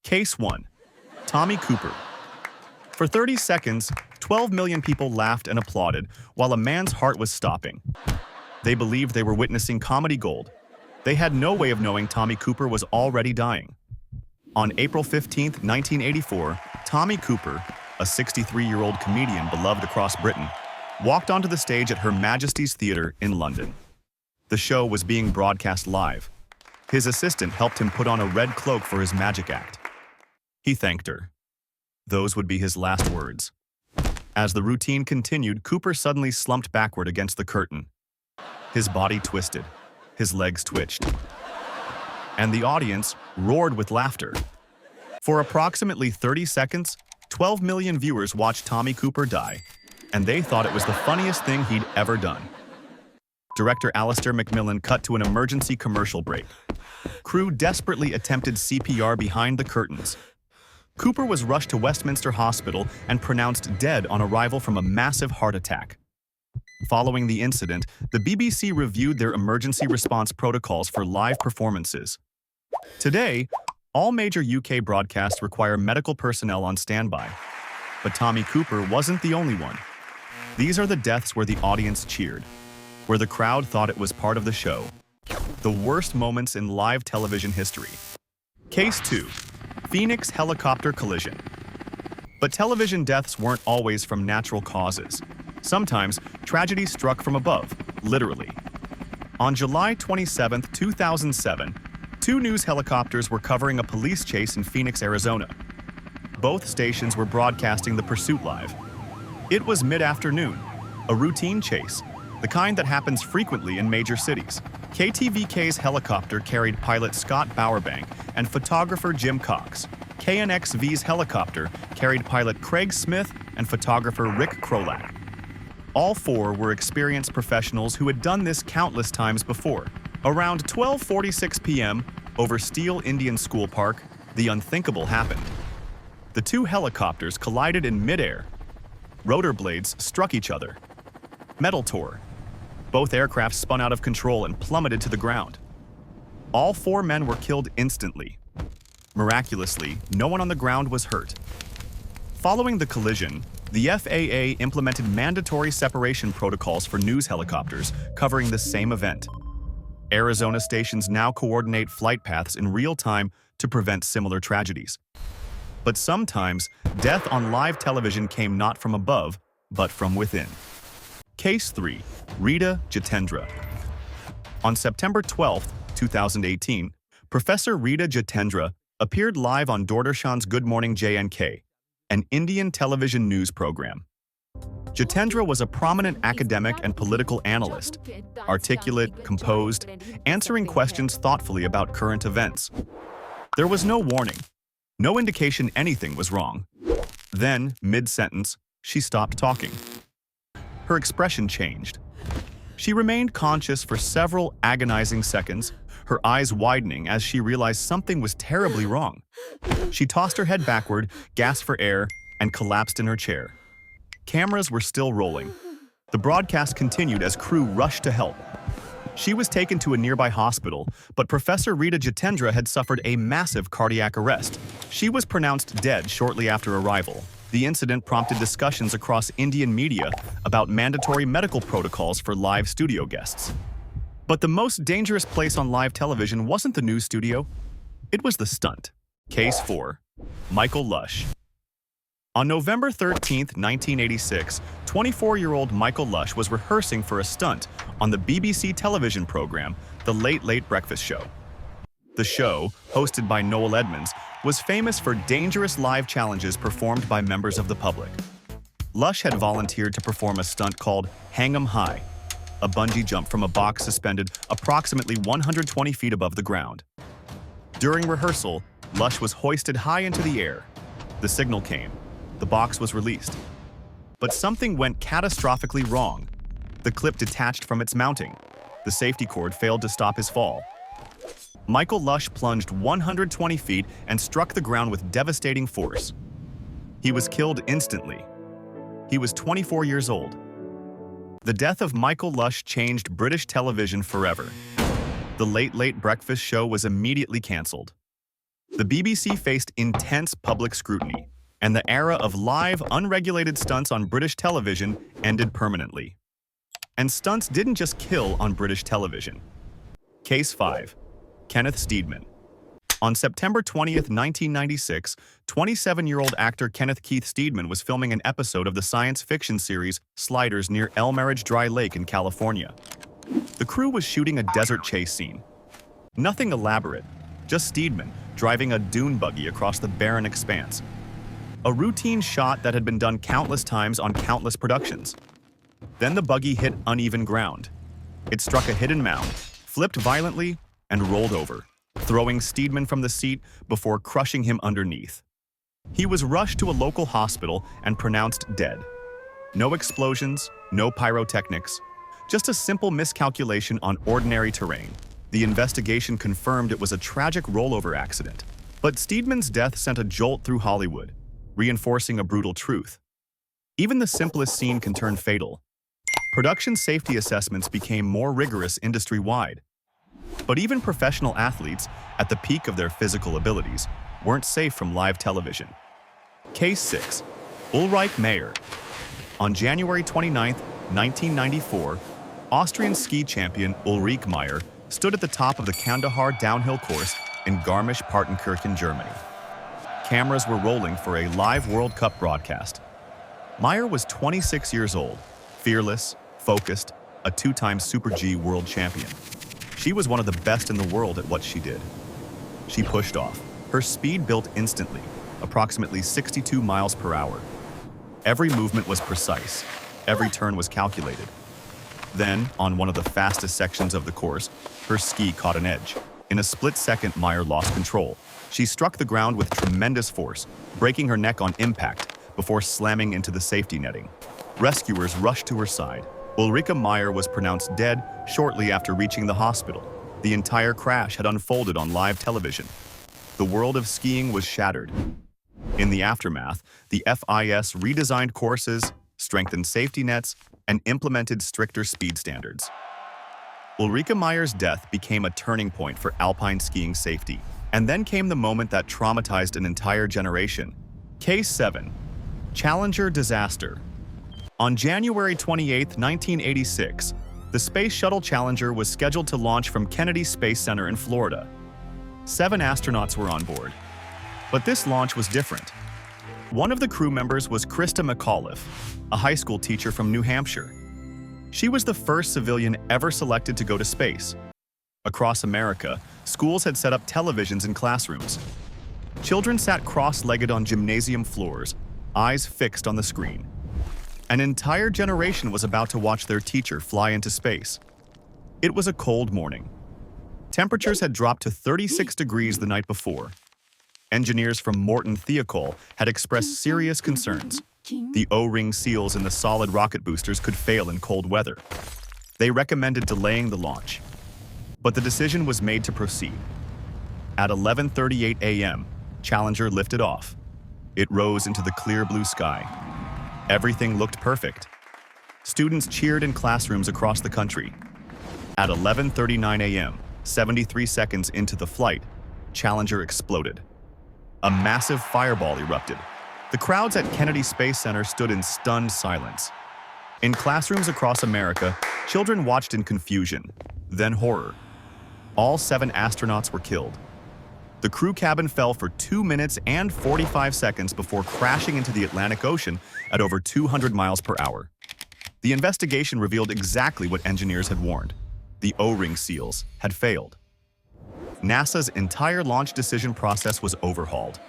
Case 1. Tommy Cooper. For 30 seconds, 12 million people laughed and applauded while a man's heart was stopping. They believed they were witnessing comedy gold. They had no way of knowing Tommy Cooper was already dying. On April 15, 1984, Tommy Cooper, a 63-year-old comedian beloved across Britain, walked onto the stage at Her Majesty's Theatre in London. The show was being broadcast live. His assistant helped him put on a red cloak for his magic act. He thanked her. Those would be his last words. As the routine continued, Cooper suddenly slumped backward against the curtain. His body twisted. His legs twitched. And the audience roared with laughter. For approximately 30 seconds, 12 million viewers watched Tommy Cooper die, and they thought it was the funniest thing he'd ever done. Director Alistair McMillan cut to an emergency commercial break. Crew desperately attempted CPR behind the curtains. Cooper was rushed to Westminster Hospital and pronounced dead on arrival from a massive heart attack. Following the incident, the BBC reviewed their emergency response protocols for live performances. Today, all major UK broadcasts require medical personnel on standby. But Tommy Cooper wasn't the only one. These are the deaths where the audience cheered, where the crowd thought it was part of the show. The worst moments in live television history. Case 2. Phoenix helicopter collision. But television deaths weren't always from natural causes. Sometimes, tragedy struck from above, literally. On July 27, 2007, two news helicopters were covering a police chase in Phoenix, Arizona. Both stations were broadcasting the pursuit live. It was mid-afternoon, a routine chase, the kind that happens frequently in major cities. KTVK's helicopter carried pilot Scott Bowerbank and photographer Jim Cox. KNXV's helicopter carried pilot Craig Smith and photographer Rick Krolak. All four were experienced professionals who had done this countless times before. Around 12:46 p.m., over Steele Indian School Park, the unthinkable happened. The two helicopters collided in midair. Rotor blades struck each other. Metal tore. Both aircraft spun out of control and plummeted to the ground. All four men were killed instantly. Miraculously, no one on the ground was hurt. Following the collision, the FAA implemented mandatory separation protocols for news helicopters covering the same event. Arizona stations now coordinate flight paths in real time to prevent similar tragedies. But sometimes, death on live television came not from above, but from within. Case 3. RITA Jatendra. On September 12, 2018, Professor Rita Jatendra appeared live on Doordarshan's Good Morning JNK, an Indian television news program. Jatendra was a prominent academic and political analyst, articulate, composed, answering questions thoughtfully about current events. There was no warning, no indication anything was wrong. Then, mid-sentence, she stopped talking. Her expression changed. She remained conscious for several agonizing seconds, her eyes widening as she realized something was terribly wrong. She tossed her head backward, gasped for air, and collapsed in her chair. Cameras were still rolling. The broadcast continued as crew rushed to help. She was taken to a nearby hospital, but Professor Rita Jatendra had suffered a massive cardiac arrest. She was pronounced dead shortly after arrival. The incident prompted discussions across Indian media about mandatory medical protocols for live studio guests. But the most dangerous place on live television wasn't the news studio. It was the stunt. Case 4. Michael Lush. On November 13, 1986, 24-year-old Michael Lush was rehearsing for a stunt on the BBC television program, The Late Late Breakfast Show. The show, hosted by Noel Edmonds, was famous for dangerous live challenges performed by members of the public. Lush had volunteered to perform a stunt called Hang 'em High, a bungee jump from a box suspended approximately 120 feet above the ground. During rehearsal, Lush was hoisted high into the air. The signal came. The box was released. But something went catastrophically wrong. The clip detached from its mounting. The safety cord failed to stop his fall. Michael Lush plunged 120 feet and struck the ground with devastating force. He was killed instantly. He was 24 years old. The death of Michael Lush changed British television forever. The Late Late Breakfast Show was immediately cancelled. The BBC faced intense public scrutiny, and the era of live, unregulated stunts on British television ended permanently. And stunts didn't just kill on British television. Case 5. Kenneth Steedman. On September 20th, 1996, 27-year-old actor Kenneth Keith Steedman was filming an episode of the science fiction series Sliders near El Mirage Dry Lake in California. The crew was shooting a desert chase scene. Nothing elaborate, just Steedman driving a dune buggy across the barren expanse. A routine shot that had been done countless times on countless productions. Then the buggy hit uneven ground. It struck a hidden mound, flipped violently, and rolled over, throwing Steedman from the seat before crushing him underneath. He was rushed to a local hospital and pronounced dead. No explosions, no pyrotechnics, just a simple miscalculation on ordinary terrain. The investigation confirmed it was a tragic rollover accident. But Steedman's death sent a jolt through Hollywood, reinforcing a brutal truth. Even the simplest scene can turn fatal. Production safety assessments became more rigorous industry-wide. But even professional athletes, at the peak of their physical abilities, weren't safe from live television. Case 6. ULRIKE MAIER. On January 29, 1994, Austrian ski champion ULRIKE MAIER stood at the top of the Kandahar downhill course in Garmisch-Partenkirchen, Germany. Cameras were rolling for a live World Cup broadcast. MAIER was 26 years old, fearless, focused, a two-time Super G world champion. She was one of the best in the world at what she did. She pushed off. Her speed built instantly, approximately 62 miles per hour. Every movement was precise. Every turn was calculated. Then, on one of the fastest sections of the course, her ski caught an edge. In a split second, MAIER lost control. She struck the ground with tremendous force, breaking her neck on impact before slamming into the safety netting. Rescuers rushed to her side. ULRIKE MAIER was pronounced dead shortly after reaching the hospital. The entire crash had unfolded on live television. The world of skiing was shattered. In the aftermath, the FIS redesigned courses, strengthened safety nets, and implemented stricter speed standards. ULRIKE MAIER's death became a turning point for alpine skiing safety. And then came the moment that traumatized an entire generation. Case 7. Challenger disaster. On January 28, 1986, the Space Shuttle Challenger was scheduled to launch from Kennedy Space Center in Florida. 7 astronauts were on board. But this launch was different. One of the crew members was Krista McAuliffe, a high school teacher from New Hampshire. She was the first civilian ever selected to go to space. Across America, schools had set up televisions in classrooms. Children sat cross-legged on gymnasium floors, eyes fixed on the screen. An entire generation was about to watch their teacher fly into space. It was a cold morning. Temperatures had dropped to 36 degrees the night before. Engineers from Morton Thiokol had expressed serious concerns. The O-ring seals in the solid rocket boosters could fail in cold weather. They recommended delaying the launch. But the decision was made to proceed. At 11:38 a.m., Challenger lifted off. It rose into the clear blue sky. Everything looked perfect. Students cheered in classrooms across the country. At 11:39 a.m., 73 seconds into the flight, Challenger exploded. A massive fireball erupted. The crowds at Kennedy Space Center stood in stunned silence. In classrooms across America, children watched in confusion, then horror. All 7 astronauts were killed. The crew cabin fell for 2 minutes and 45 seconds before crashing into the Atlantic Ocean at over 200 miles per hour. The investigation revealed exactly what engineers had warned. The O-ring seals had failed. NASA's entire launch decision process was overhauled.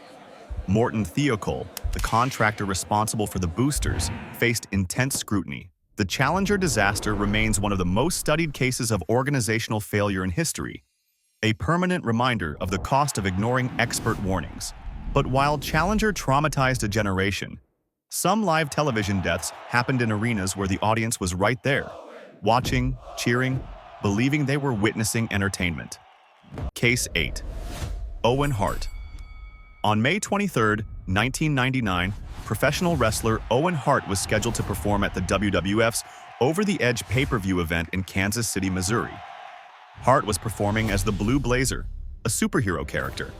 Morton Thiokol, the contractor responsible for the boosters, faced intense scrutiny. The Challenger disaster remains one of the most studied cases of organizational failure in history, a permanent reminder of the cost of ignoring expert warnings. But while Challenger traumatized a generation, some live television deaths happened in arenas where the audience was right there, watching, cheering, believing they were witnessing entertainment. Case 8. OWEN HART. On May 23, 1999, professional wrestler Owen Hart was scheduled to perform at the WWF's Over the Edge pay-per-view event in Kansas City, Missouri. Hart was performing as the Blue Blazer, a superhero character.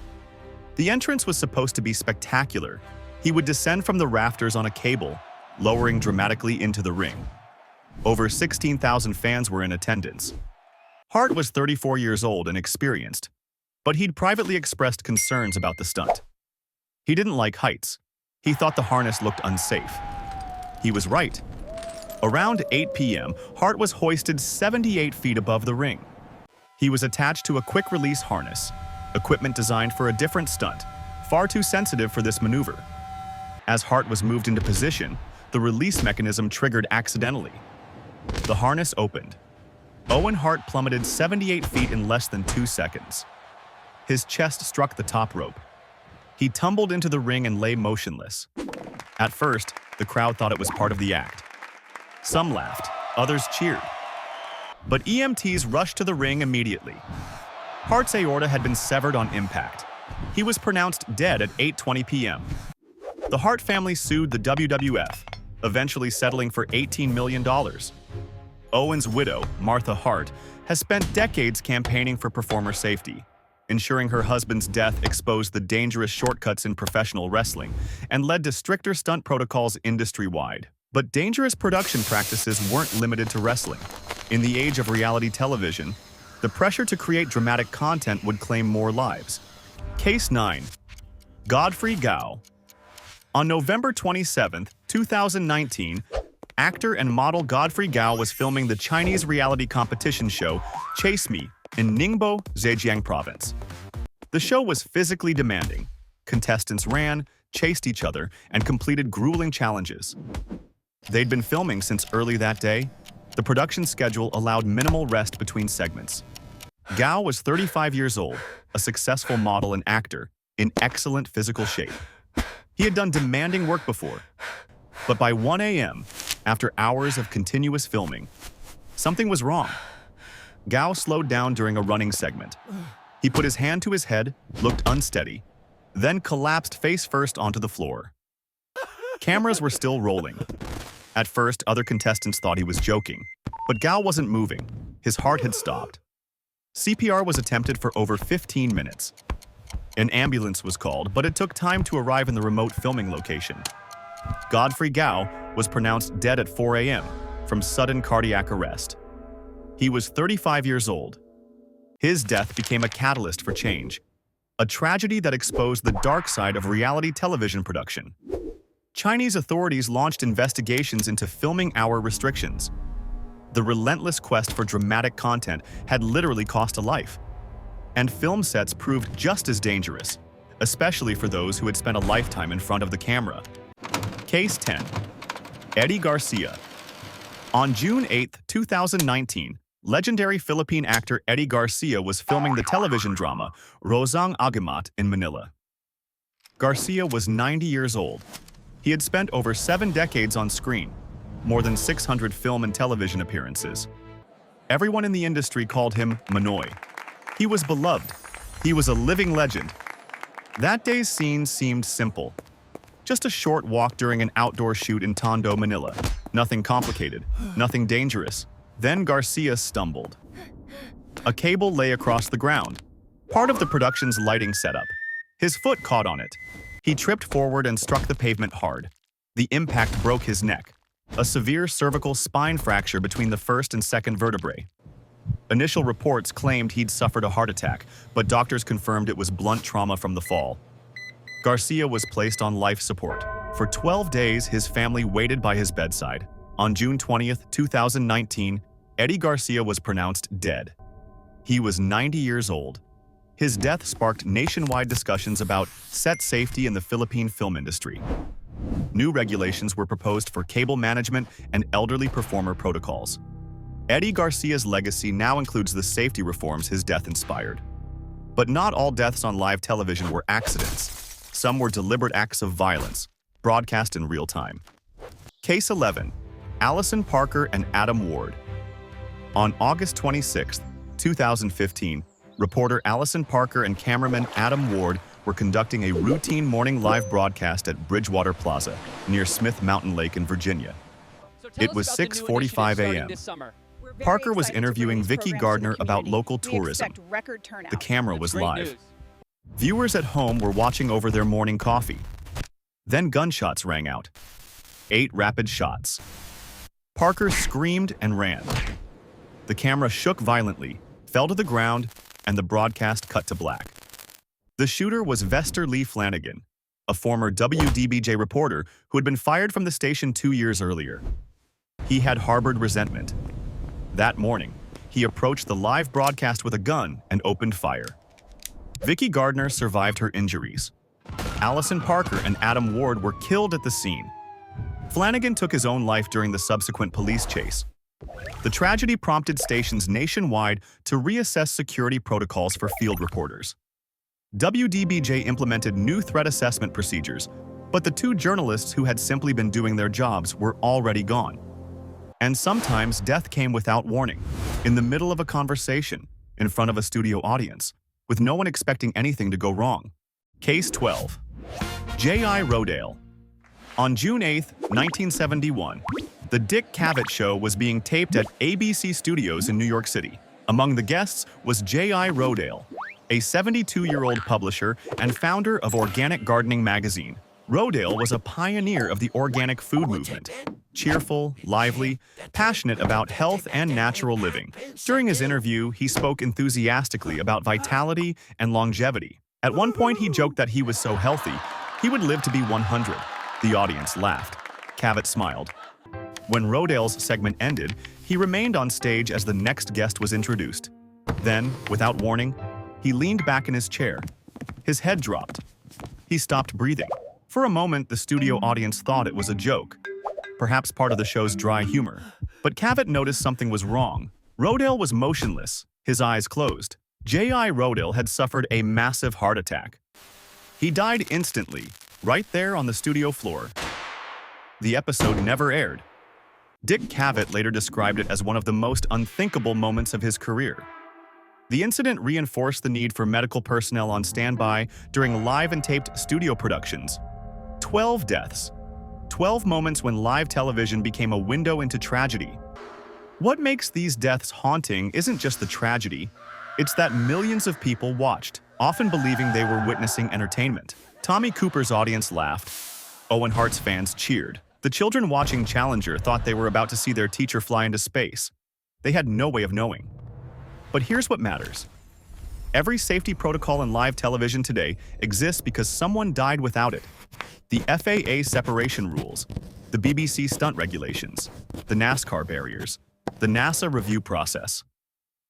The entrance was supposed to be spectacular. He would descend from the rafters on a cable, lowering dramatically into the ring. Over 16,000 fans were in attendance. Hart was 34 years old and experienced, but he'd privately expressed concerns about the stunt. He didn't like heights. He thought the harness looked unsafe. He was right. Around 8 p.m., Hart was hoisted 78 feet above the ring. He was attached to a quick-release harness, equipment designed for a different stunt, far too sensitive for this maneuver. As Hart was moved into position, the release mechanism triggered accidentally. The harness opened. Owen Hart plummeted 78 feet in less than 2 seconds. His chest struck the top rope. He tumbled into the ring and lay motionless. At first, the crowd thought it was part of the act. Some laughed, others cheered. But EMTs rushed to the ring immediately. Hart's aorta had been severed on impact. He was pronounced dead at 8:20 p.m. The Hart family sued the WWF, eventually settling for $18 million. Owen's widow, Martha Hart, has spent decades campaigning for performer safety, ensuring her husband's death exposed the dangerous shortcuts in professional wrestling and led to stricter stunt protocols industry-wide. But dangerous production practices weren't limited to wrestling. In the age of reality television, the pressure to create dramatic content would claim more lives. Case 9. GODFREY GAO. On November 27, 2019, actor and model GODFREY GAO was filming the Chinese reality competition show Chase Me in Ningbo, Zhejiang Province. The show was physically demanding. Contestants ran, chased each other, and completed grueling challenges. They'd been filming since early that day. The production schedule allowed minimal rest between segments. Gao was 35 years old, a successful model and actor, in excellent physical shape. He had done demanding work before. But by 1 a.m., after hours of continuous filming, something was wrong. Gao slowed down during a running segment. He put his hand to his head, looked unsteady, then collapsed face-first onto the floor. Cameras were still rolling. At first, other contestants thought he was joking, but Gao wasn't moving. His heart had stopped. CPR was attempted for over 15 minutes. An ambulance was called, but it took time to arrive in the remote filming location. GODFREY GAO was pronounced dead at 4 a.m. from sudden cardiac arrest. He was 35 years old. His death became a catalyst for change, a tragedy that exposed the dark side of reality television production. Chinese authorities launched investigations into filming hour restrictions. The relentless quest for dramatic content had literally cost a life. And film sets proved just as dangerous, especially for those who had spent a lifetime in front of the camera. Case 10. Eddie Garcia. On June 8, 2019, legendary Philippine actor Eddie Garcia was filming the television drama Rosang Agamat in Manila. Garcia was 90 years old. He had spent over 7 decades on screen, more than 600 film and television appearances. Everyone in the industry called him Manoy. He was beloved. He was a living legend. That day's scene seemed simple. Just a short walk during an outdoor shoot in Tondo, Manila. Nothing complicated, nothing dangerous. Then Garcia stumbled. A cable lay across the ground, part of the production's lighting setup. His foot caught on it. He tripped forward and struck the pavement hard. The impact broke his neck, a severe cervical spine fracture between the first and second vertebrae. Initial reports claimed he'd suffered a heart attack, but doctors confirmed it was blunt trauma from the fall. Garcia was placed on life support. For 12 days, his family waited by his bedside. On June 20, 2019, Eddie Garcia was pronounced dead. He was 90 years old. His death sparked nationwide discussions about set safety in the Philippine film industry. New regulations were proposed for cable management and elderly performer protocols. Eddie Garcia's legacy now includes the safety reforms his death inspired. But not all deaths on live television were accidents. Some were deliberate acts of violence, broadcast in real time. Case 11. Allison Parker and Adam Ward. On August 26, 2015, reporter Allison Parker and cameraman Adam Ward were conducting a routine morning live broadcast at Bridgewater Plaza, near Smith Mountain Lake in Virginia. It was 6:45 a.m. Parker was interviewing Vicki Gardner about local tourism. The camera was live. Viewers at home were watching over their morning coffee. Then gunshots rang out. 8 rapid shots. Parker screamed and ran. The camera shook violently, fell to the ground, and the broadcast cut to black. The shooter was Vester Lee Flanagan, a former WDBJ reporter who had been fired from the station 2 years earlier. He had harbored resentment. That morning, he approached the live broadcast with a gun and opened fire. Vicki Gardner survived her injuries. Allison Parker and Adam Ward were killed at the scene. Flanagan took his own life during the subsequent police chase. The tragedy prompted stations nationwide to reassess security protocols for field reporters. WDBJ implemented new threat assessment procedures, but the 2 journalists who had simply been doing their jobs were already gone. And sometimes death came without warning, in the middle of a conversation, in front of a studio audience, with no one expecting anything to go wrong. Case 12. J.I. Rodale. On June 8, 1971, The Dick Cavett Show was being taped at ABC Studios in New York City. Among the guests was J.I. Rodale, a 72-year-old publisher and founder of Organic Gardening magazine. Rodale was a pioneer of the organic food movement, cheerful, lively, passionate about health and natural living. During his interview, he spoke enthusiastically about vitality and longevity. At one point, he joked that he was so healthy, he would live to be 100. The audience laughed. Cavett smiled. When Rodale's segment ended, he remained on stage as the next guest was introduced. Then, without warning, he leaned back in his chair. His head dropped. He stopped breathing. For a moment, the studio audience thought it was a joke, perhaps part of the show's dry humor. But Cavett noticed something was wrong. Rodale was motionless, his eyes closed. J.I. Rodale had suffered a massive heart attack. He died instantly, right there on the studio floor. The episode never aired. Dick Cavett later described it as one of the most unthinkable moments of his career. The incident reinforced the need for medical personnel on standby during live and taped studio productions. 12 deaths. 12 moments when live television became a window into tragedy. What makes these deaths haunting isn't just the tragedy, it's that millions of people watched, often believing they were witnessing entertainment. Tommy Cooper's audience laughed. Owen Hart's fans cheered. The children watching Challenger thought they were about to see their teacher fly into space. They had no way of knowing. But here's what matters. Every safety protocol in live television today exists because someone died without it. The FAA separation rules, the BBC stunt regulations, the NASCAR barriers, the NASA review process.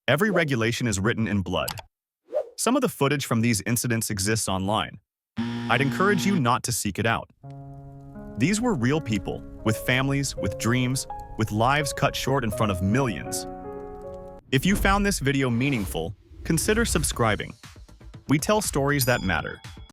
Every regulation is written in blood. Some of the footage from these incidents exists online. I'd encourage you not to seek it out. These were real people, with families, with dreams, with lives cut short in front of millions. If you found this video meaningful, consider subscribing. We tell stories that matter.